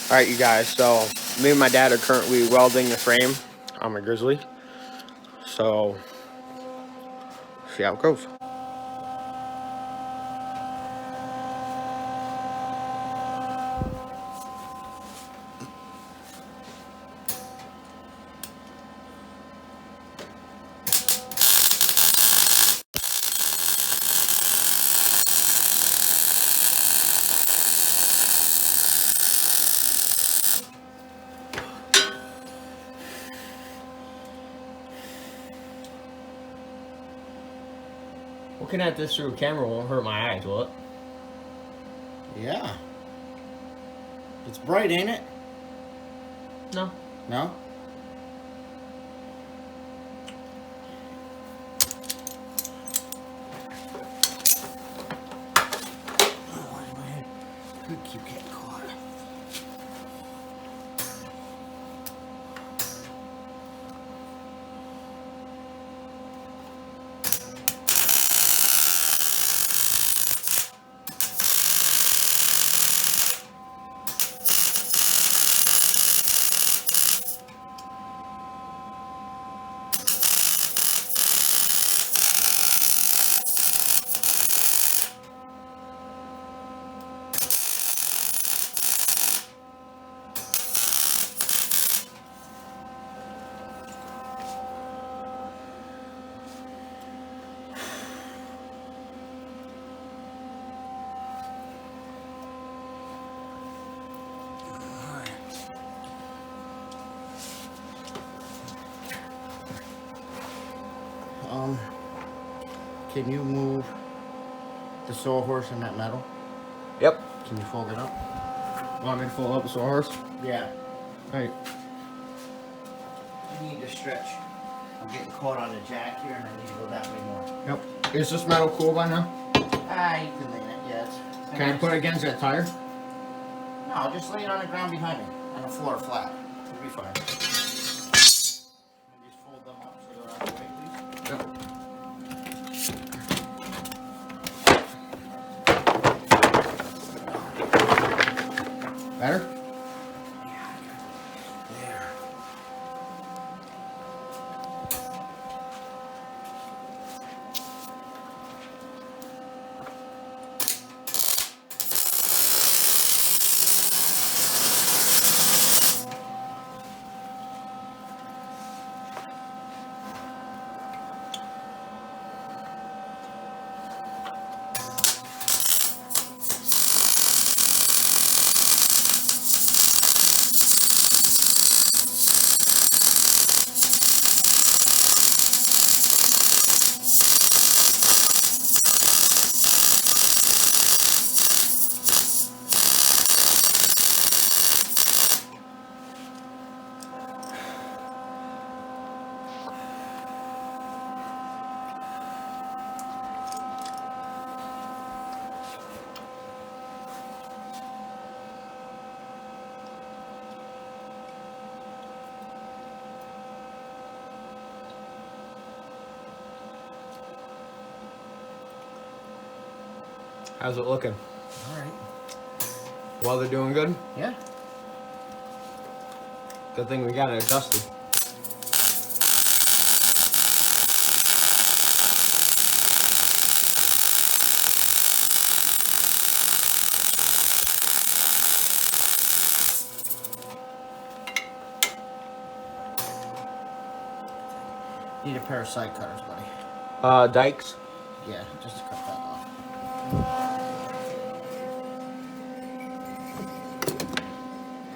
Alright, you guys, so me and my dad are currently welding the frame on my Grizzly. So, see how it goes. Looking at this through a camera won't hurt my eyes, will it? Yeah. It's bright, ain't it? No. No? Oh, why did my head keep getting caught? Can you move the sawhorse and that metal? Yep. Can you fold it up? Want me to fold up the sawhorse? Yeah. Alright. I need to stretch. I'm getting caught on the jack here and I need to go that way more. Yep. Is this metal cool by now? Ah, you can lean it, yes. Can I put it against that tire? No, I'll just lay it on the ground behind me. On the floor flat. It'll be fine. Just fold them up so they're out of the way, please. Yep. Better? Yeah, there. How's it looking? Alright. Well, they're doing good? Yeah. Good thing we got it adjusted. Need a pair of side cutters, buddy. Dikes. Yeah, just to cut that off. And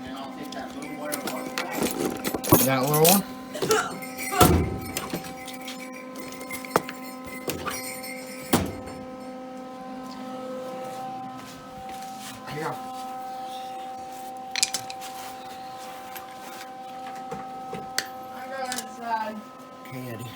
then I'll take that little wire apart. That little one? Here you go. I got inside. Okay, Eddie.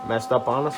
Messed up on us?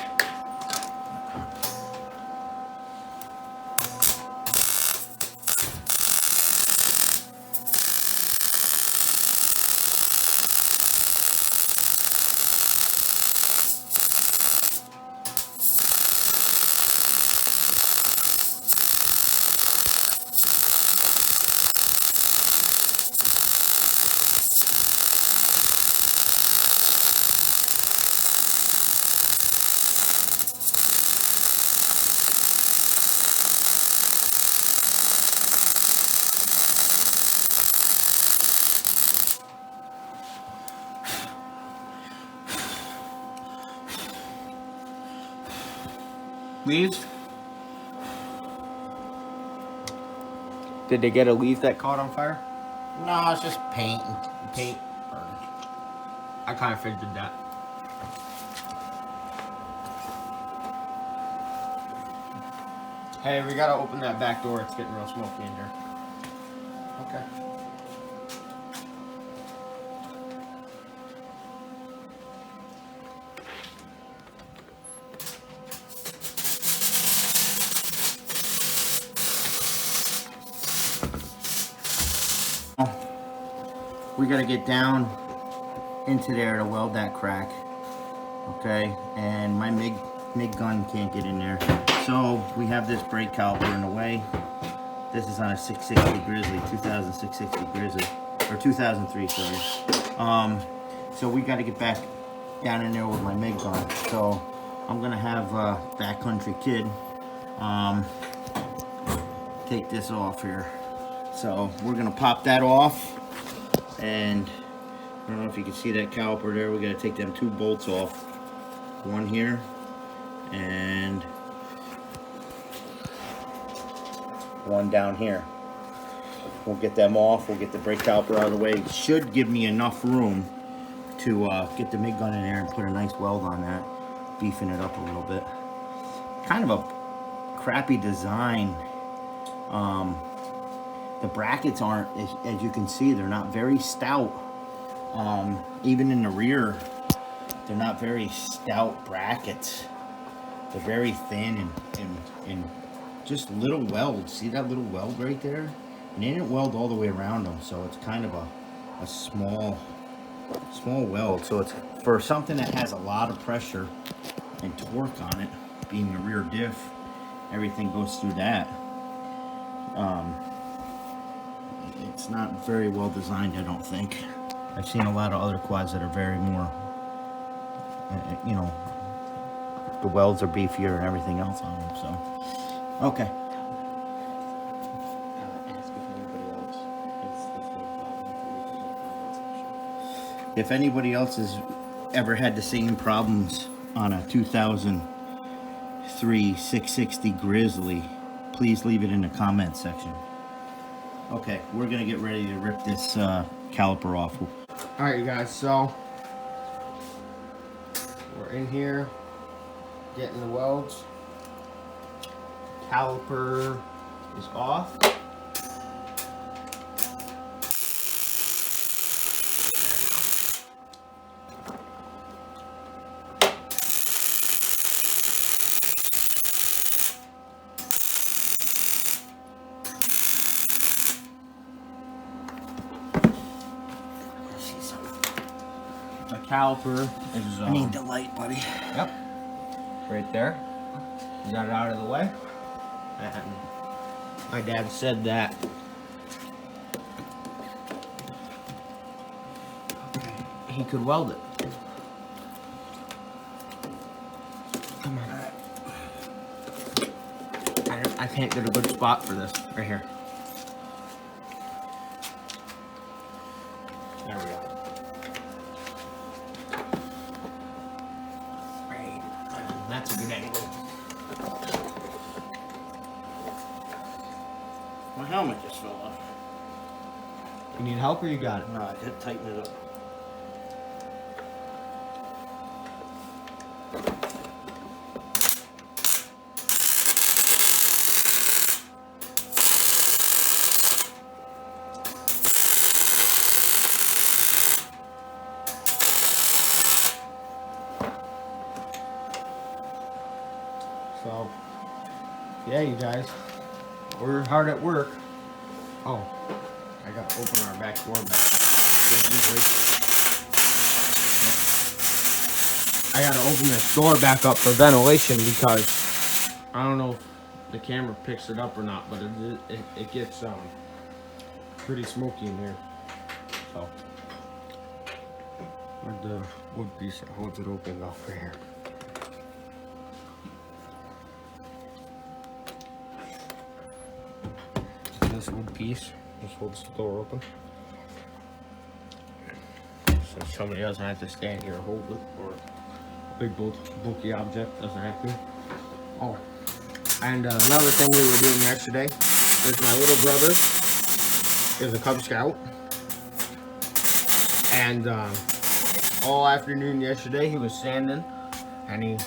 Leaves? Did they get a leaf that caught on fire? No, it's just paint. Paint. I kind of figured that. Hey, we gotta open that back door. It's getting real smoky in here. Okay. We gotta get down into there to weld that crack, okay? And my MIG gun can't get in there. So we have this brake caliper in the way. This is on a 660 Grizzly, 2006 Grizzly, or 2003, sorry. So we gotta get back down in there with my MIG gun. So I'm gonna have Backcountry Kid take this off here. So we're gonna pop that off. And I don't know if you can see that caliper there. We got to take them 2 bolts off. One here and one down here. We'll get them off. We'll get the brake caliper out of the way. It should give me enough room to get the MIG gun in there and put a nice weld on that, beefing it up a little bit. Kind of a crappy design. The brackets aren't, as you can see, they're not very stout. Even in the rear, they're not very stout brackets. They're very thin and just little welds. See that little weld right there? And they didn't weld all the way around them, so it's kind of a small weld. So it's for something that has a lot of pressure and torque on it, being the rear diff, everything goes through that. It's not very well designed, I don't think. I've seen a lot of other quads that are very more, you know, the welds are beefier and everything else on them, so. Okay. If anybody else has ever had the same problems on a 2003 660 Grizzly, please leave it in the comment section. Okay, we're gonna get ready to rip this caliper off. Alright, you guys, so we're in here getting the welds. Caliper is off. The caliper is I need the light, buddy. Yep, right there. You got it out of the way. And my dad said that he could weld it. Come on. I can't get a good spot for this. Right here. There we go. Right. That's a good angle. My helmet just fell off. You need help or you got it? No, I did tighten it up. So, yeah, you guys, we're hard at work. Oh, I gotta open our back door back up. I gotta open this door back up for ventilation because I don't know if the camera picks it up or not, but it gets pretty smoky in here. So, where'd the wood piece that holds it open go? Right here. This wood piece just holds the door open, so somebody doesn't have to stand here and hold it, or a big bulky object doesn't have to. Oh, And another thing we were doing yesterday is my little brother is a Cub Scout. And all afternoon yesterday he was sanding and he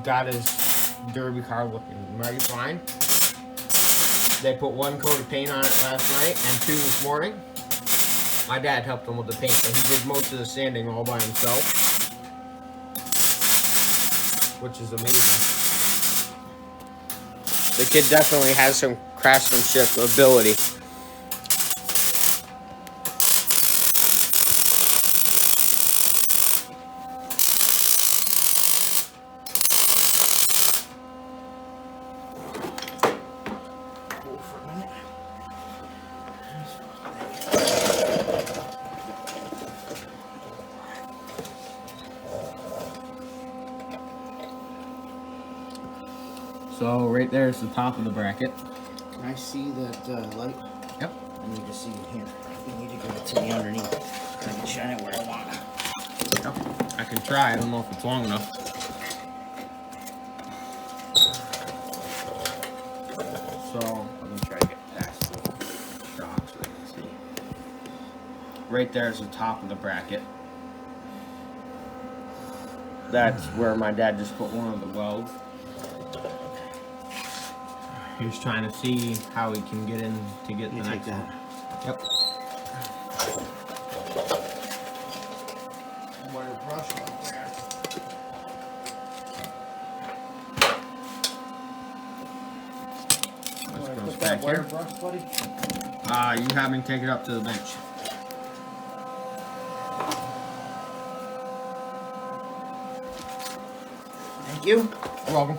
got his derby car looking mighty fine. They put 1 coat of paint on it last night and 2 this morning. My dad helped him with the paint, so he did most of the sanding all by himself, which is amazing. The kid definitely has some craftsmanship ability. So right there is the top of the bracket. Can I see that light? Yep. I need to see it here. You need to give it to me underneath. I can shine it where I want. Yep. I can try. I don't know if it's long enough. So let me try to get past the shock so you can see. Right there is the top of the bracket. That's where my dad just put one of the welds. He's trying to see how he can get in to get the next one. Yep. Let's go back here. You have me take it up to the bench. Thank you. You're welcome.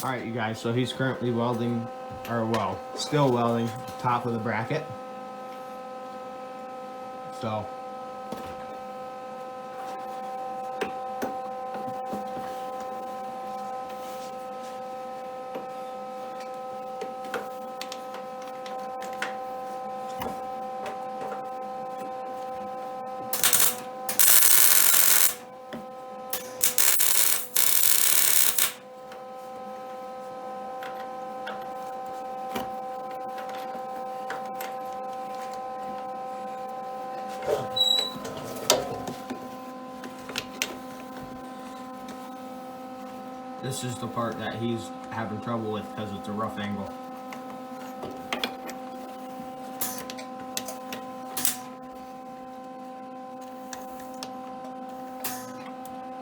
Alright, you guys, so he's currently welding, or well, still welding top of the bracket. So this is the part that he's having trouble with because it's a rough angle.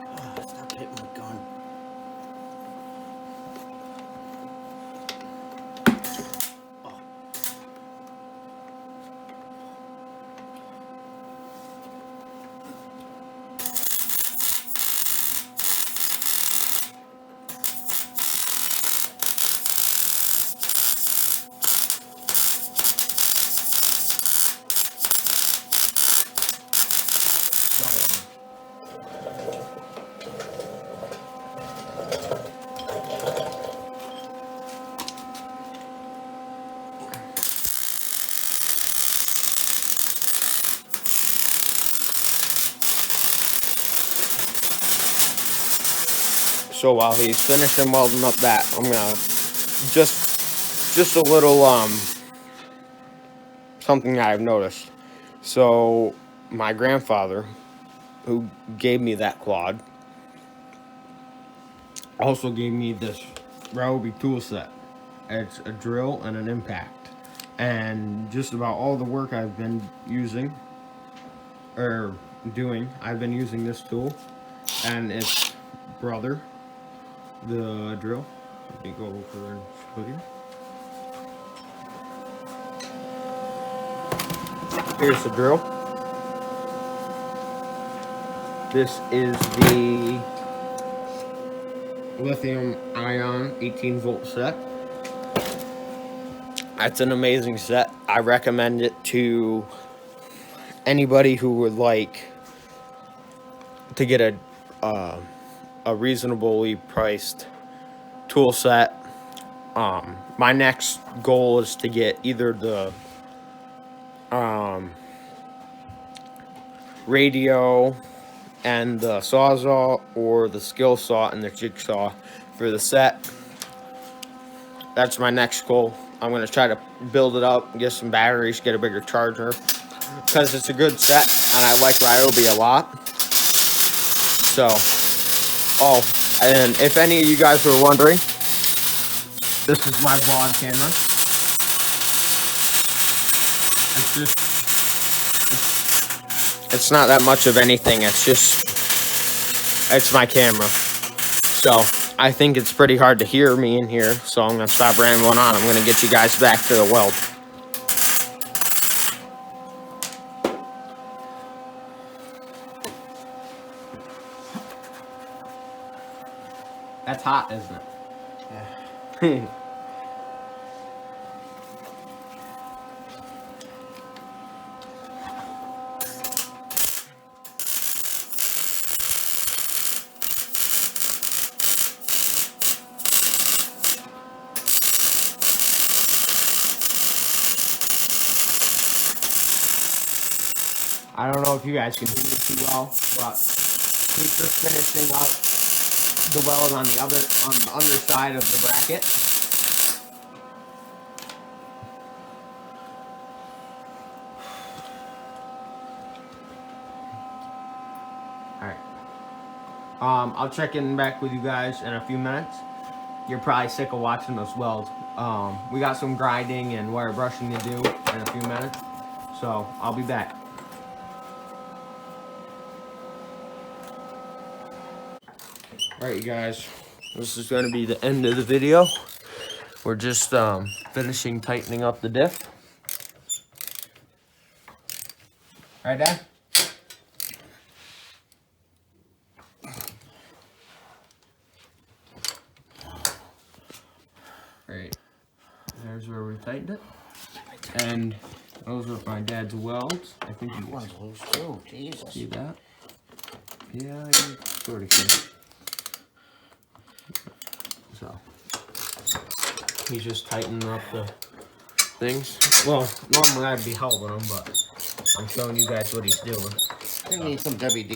Oh, stop hitting my gun. Oh. So while he's finishing welding up that, I'm gonna just a little something that I've noticed. So my grandfather, who gave me that quad, also gave me this Ryobi tool set. It's a drill and an impact, and just about all the work I've been using or doing, I've been using this tool and its brother, the drill. Let me go over and show you. Here's the drill. This is the lithium ion 18-volt set. That's an amazing set. I recommend it to anybody who would like to get a reasonably priced tool set. My next goal is to get either the radio and the sawzall or the skill saw and the jigsaw for the set. That's my next goal. I'm going to try to build it up, get some batteries, get a bigger charger, because it's a good set and I like Ryobi a lot. So, oh, and if any of you guys were wondering, this is my vlog camera. It's not that much of anything. It's my camera. So I think it's pretty hard to hear me in here. So I'm gonna stop rambling on. I'm gonna get you guys back to the weld. That's hot, isn't it? Yeah. I don't know if you guys can hear me too well, but he's just finishing up the weld on the underside of the bracket. Alright. I'll check in back with you guys in a few minutes. You're probably sick of watching us weld. We got some grinding and wire brushing to do in a few minutes. So I'll be back. Alright, you guys, this is going to be the end of the video. We're just finishing tightening up the diff. Right, Dad? Alright, there's where we tightened it. And those are my dad's welds. I think you One's loose too, Jesus. see that? Yeah, you sort of can. So he's just tightening up the things. Well, normally I'd be helping him, but I'm showing you guys what he's doing. I need some WD.